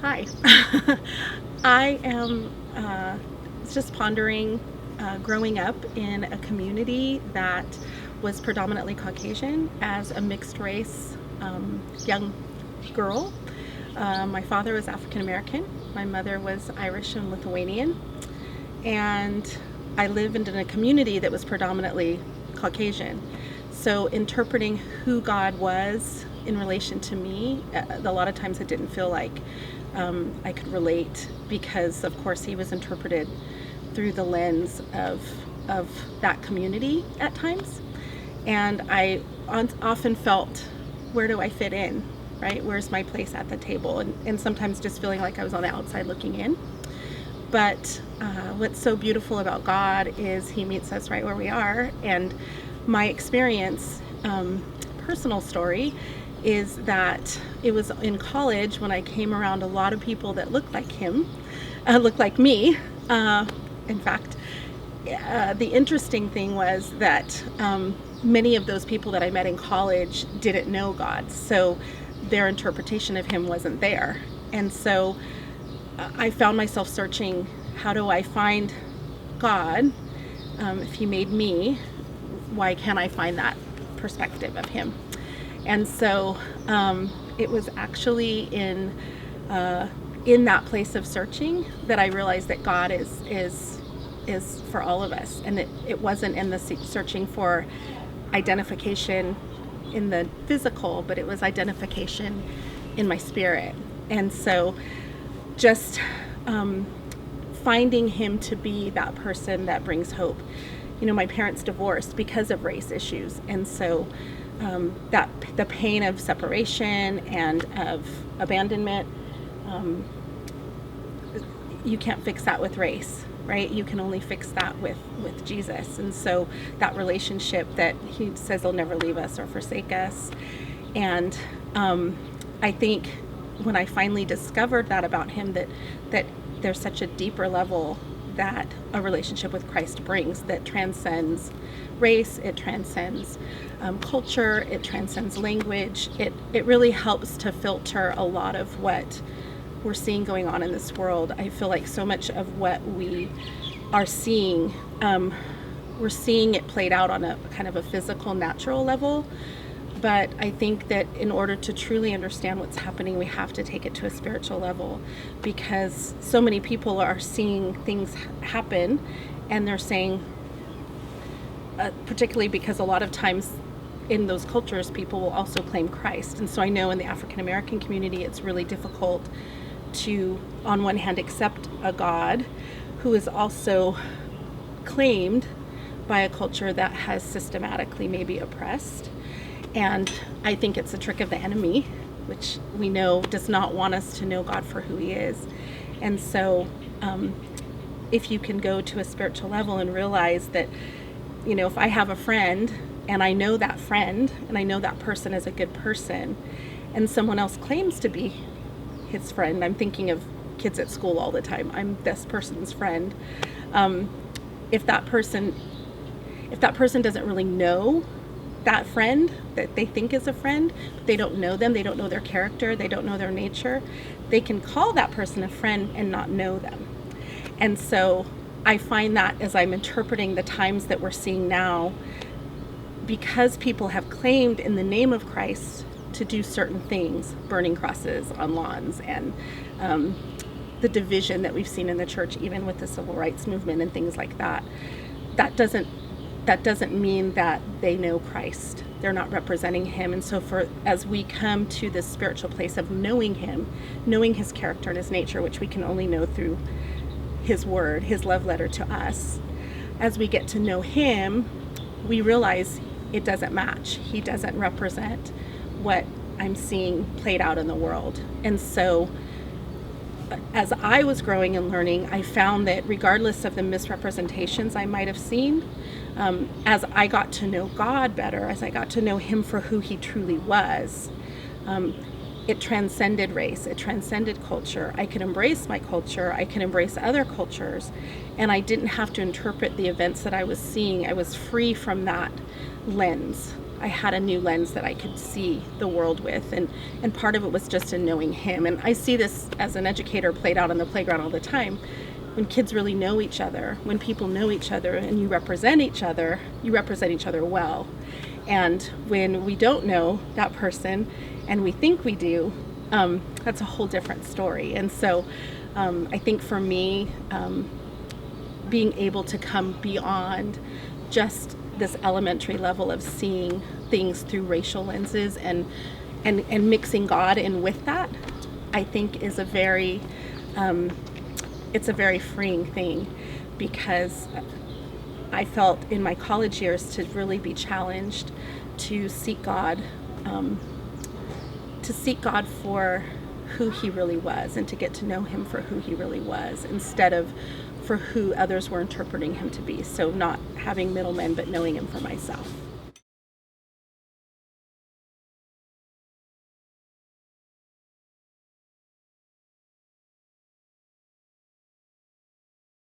Hi. I am just pondering growing up in a community that was predominantly Caucasian as a mixed race young girl. My father was African American, my mother was Irish and Lithuanian, and I lived in a community that was predominantly Caucasian. So interpreting who God was in relation to me, a lot of times it didn't feel like I could relate because, of course, he was interpreted through the lens of that community at times. And I often felt, where do I fit in, right? Where's my place at the table? And sometimes just feeling like I was on the outside looking in. But what's so beautiful about God is he meets us right where we are. And my experience, personal story, is that it was in college when I came around a lot of people that looked like him, looked like me. In fact, the interesting thing was that many of those people that I met in college didn't know God, so their interpretation of him wasn't there. And so I found myself searching, how do I find God? If he made me, why can't I find that perspective of him? And so it was actually in that place of searching that I realized that God is for all of us, and it wasn't in the searching for identification in the physical, but it was identification in my spirit. And so just finding him to be that person that brings hope. You know, my parents divorced because of race issues, and so that the pain of separation and of abandonment, you can't fix that with race, right? You can only fix that with Jesus. And so that relationship that he says he'll never leave us or forsake us. And I think when I finally discovered that about him, that there's such a deeper level that a relationship with Christ brings that transcends race, it transcends culture, it transcends language. It really helps to filter a lot of what we're seeing going on in this world. I feel like so much of what we are seeing, we're seeing it played out on a kind of a physical, natural level. But I think that in order to truly understand what's happening, we have to take it to a spiritual level, because so many people are seeing things happen and they're saying, particularly because a lot of times in those cultures, people will also claim Christ. And so I know in the African American community, it's really difficult to, on one hand, accept a God who is also claimed by a culture that has systematically maybe oppressed. And I think it's a trick of the enemy, which we know does not want us to know God for who he is. And so if you can go to a spiritual level and realize that, you know, if I have a friend and I know that friend and I know that person is a good person, and someone else claims to be his friend, I'm thinking of kids at school all the time, I'm this person's friend. If that person doesn't really know that friend that they think is a friend, they don't know them, they don't know their character, they don't know their nature, they can call that person a friend and not know them. And so I find that as I'm interpreting the times that we're seeing now, because people have claimed in the name of Christ to do certain things, burning crosses on lawns, and the division that we've seen in the church, even with the civil rights movement and things like that, that doesn't mean that they know Christ. They're not representing him. And so as we come to this spiritual place of knowing him, knowing his character and his nature, which we can only know through his word, his love letter to us, as we get to know him, we realize it doesn't match. He doesn't represent what I'm seeing played out in the world. And so as I was growing and learning, I found that regardless of the misrepresentations I might have seen, as I got to know God better, as I got to know him for who he truly was, it transcended race, it transcended culture. I could embrace my culture, I could embrace other cultures, and I didn't have to interpret the events that I was seeing. I was free from that lens. I had a new lens that I could see the world with, and part of it was just in knowing him. And I see this as an educator played out on the playground all the time. When kids really know each other, when people know each other and you represent each other well. And when we don't know that person and we think we do, that's a whole different story. And so I think for me, being able to come beyond just this elementary level of seeing things through racial lenses and mixing God in with that, I think is a very it's a very freeing thing, because I felt in my college years to really be challenged to seek God for who he really was, and to get to know him for who he really was, instead of for who others were interpreting him to be. So not having middlemen, but knowing him for myself.